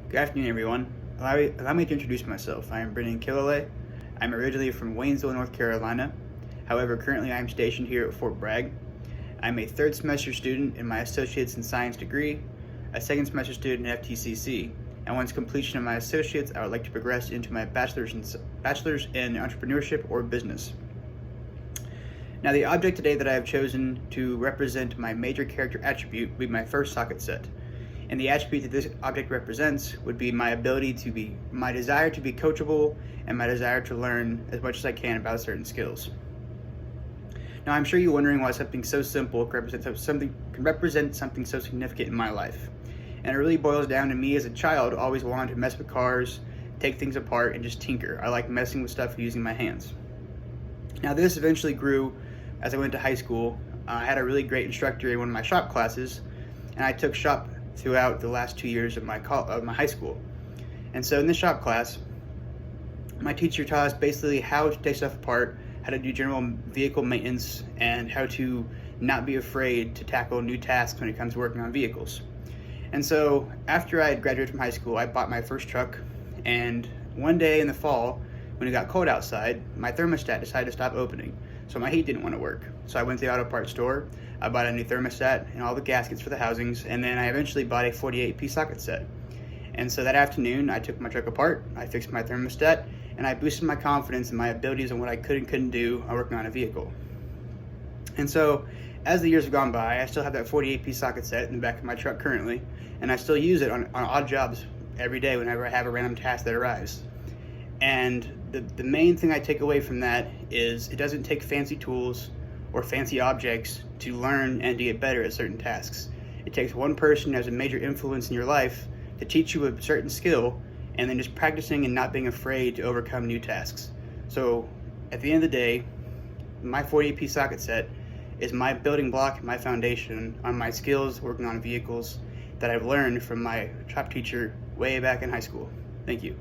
Good afternoon, everyone. Allow me to introduce myself. I am Brennan Killalay. I'm originally from Waynesville, North Carolina. However, currently I am stationed here at Fort Bragg. I'm a third semester student in my Associates in Science degree, a second semester student in FTCC, and once completion of my associates, I would like to progress into my bachelor's in entrepreneurship or business. Now, the object today that I have chosen to represent my major character attribute would be my first socket set. And the attribute that this object represents would be my my desire to be coachable and my desire to learn as much as I can about certain skills. Now, I'm sure you're wondering why something so simple can represent something so significant in my life. And it really boils down to me as a child always wanting to mess with cars, take things apart, and just tinker. I like messing with stuff using my hands. Now, this eventually grew as I went to high school. I had a really great instructor in one of my shop classes, and I took shop throughout the last 2 years of my high school. And so in this shop class, my teacher taught us basically how to take stuff apart, how to do general vehicle maintenance, and how to not be afraid to tackle new tasks when it comes to working on vehicles. And so after I had graduated from high school, I bought my first truck, and one day in the fall, when it got cold outside, my thermostat decided to stop opening, so my heat didn't want to work. So I went to the auto parts store, I bought a new thermostat and all the gaskets for the housings, and then I eventually bought a 48-piece socket set. And so that afternoon, I took my truck apart, I fixed my thermostat, and I boosted my confidence in my abilities and what I could and couldn't do on working on a vehicle. And so as the years have gone by, I still have that 48-piece socket set in the back of my truck currently, and I still use it on odd jobs every day whenever I have a random task that arrives. And the main thing I take away from that is it doesn't take fancy tools or fancy objects to learn and to get better at certain tasks. It takes one person who has a major influence in your life to teach you a certain skill, and then just practicing and not being afraid to overcome new tasks. So at the end of the day, my 48-piece socket set is my building block, my foundation on my skills working on vehicles that I've learned from my shop teacher way back in high school. Thank you.